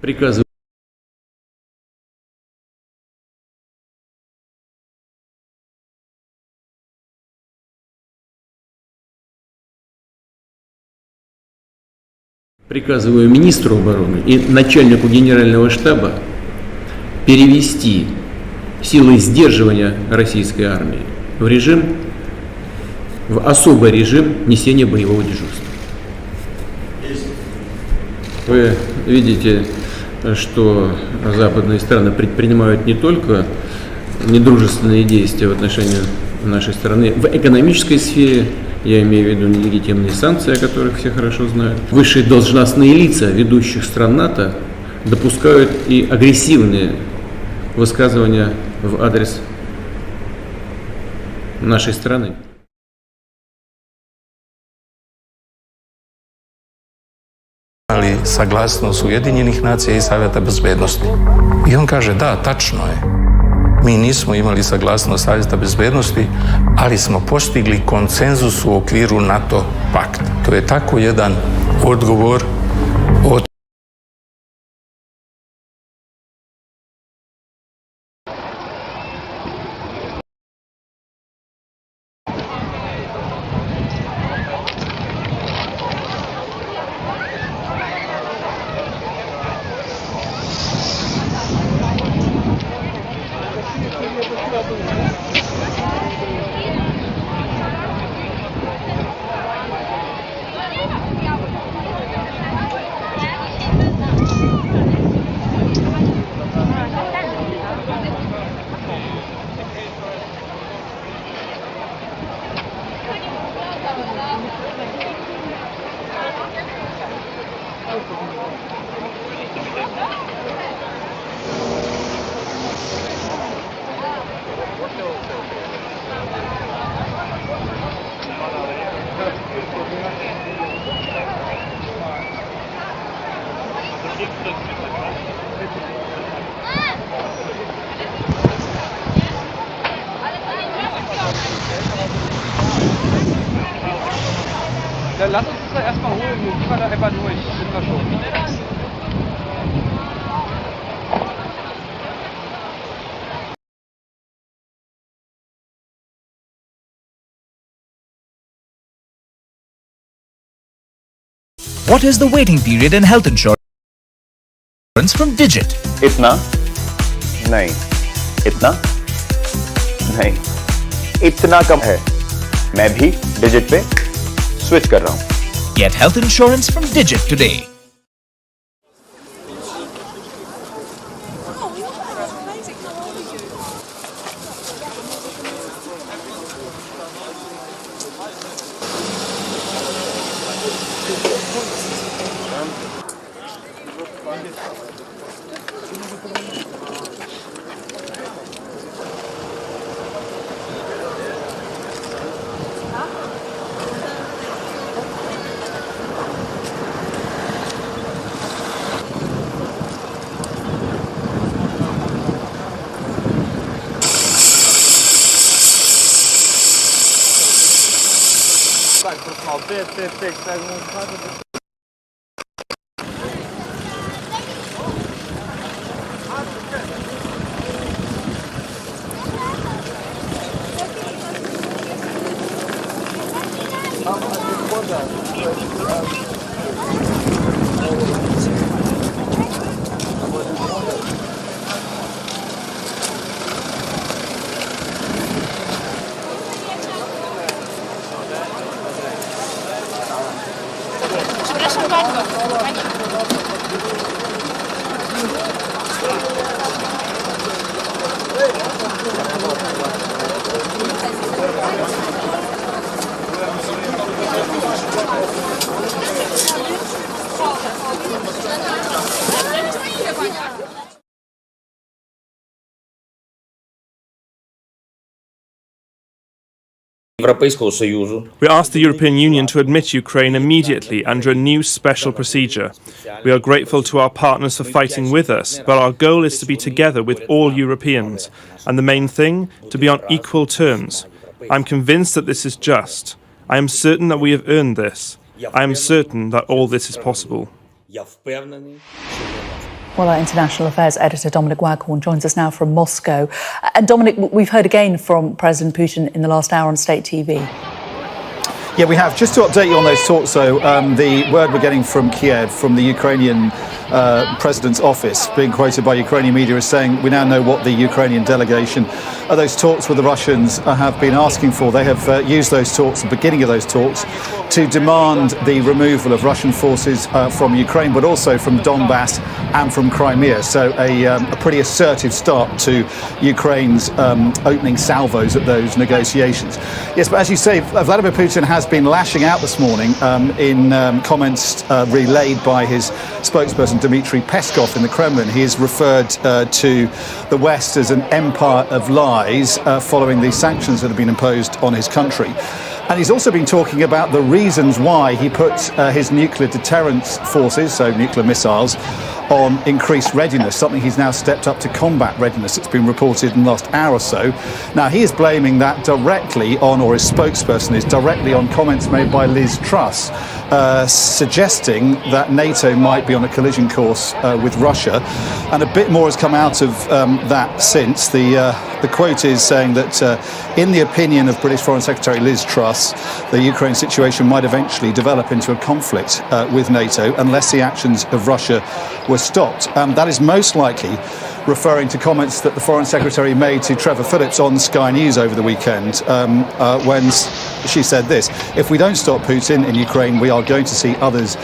Приказываю министру обороны и начальнику генерального штаба перевести силы сдерживания российской армии в особый режим несения боевого дежурства. Вы видите, что западные страны предпринимают не только недружественные действия в отношении нашей страны в экономической сфере, я имею в виду нелегитимные санкции, о которых все хорошо знают. Высшие должностные лица ведущих стран НАТО допускают и агрессивные высказывания в адрес нашей страны. Ali saglasnost Ujedinjenih nacija i Savjeta bezbednosti. I on kaže, da, tačno je. Mi nismo imali saglasnost Savjeta bezbednosti, ali smo postigli konsenzus u okviru NATO pakta. To je tako jedan odgovor od Dann lass uns das doch erstmal holen, wir gehen da einfach durch. Sind wir schon. What is the waiting period in health insurance from Digit? इतना नहीं, इतना नहीं, इतना कम है. मैं भी digit पे switch कर रहा हूं. Get health insurance from Digit today. We asked the European Union to admit Ukraine immediately under a new special procedure. We are grateful to our partners for fighting with us, but our goal is to be together with all Europeans, and the main thing, to be on equal terms. I'm convinced that this is just. I am certain that we have earned this. I am certain that all this is possible. Well, our international affairs editor Dominic Waghorn joins us now from Moscow. And Dominic, we've heard again from President Putin in the last hour on state TV. Yeah, we have. Just to update you on those talks, though, the word we're getting from Kiev, from the Ukrainian president's office, being quoted by Ukrainian media, is saying we now know what the Ukrainian delegation of those talks with the Russians have been asking for. They have used those talks, the beginning of those talks, to demand the removal of Russian forces from Ukraine, but also from Donbass and from Crimea. So a pretty assertive start to Ukraine's opening salvos at those negotiations. Yes, but as you say, Vladimir Putin has been lashing out this morning in comments relayed by his spokesperson Dmitry Peskov in the Kremlin. He has referred to the West as an empire of lies following the sanctions that have been imposed on his country. And he's also been talking about the reasons why he put his nuclear deterrence forces, so nuclear missiles, on increased readiness, something he's now stepped up to combat readiness. It's been reported in the last hour or so. Now, he is blaming that directly on, or his spokesperson is directly on, comments made by Liz Truss, suggesting that NATO might be on a collision course with Russia. And a bit more has come out of that since. The quote is saying that in the opinion of British Foreign Secretary Liz Truss, the Ukraine situation might eventually develop into a conflict with NATO unless the actions of Russia were stopped. That is most likely referring to comments that the Foreign Secretary made to Trevor Phillips on Sky News over the weekend when she said this: if we don't stop Putin in Ukraine, we are going to see others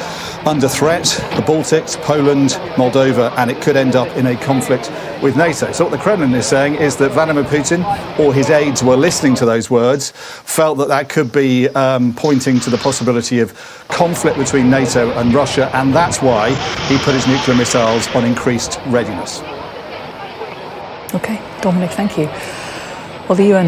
under threat, the Baltics, Poland, Moldova, and it could end up in a conflict with NATO. So what the Kremlin is saying is that Vladimir Putin or his aides were listening to those words, felt that that could be pointing to the possibility of conflict between NATO and Russia, and that's why he put his nuclear missiles on increased readiness. OK, Dominic, thank you. Well, the UN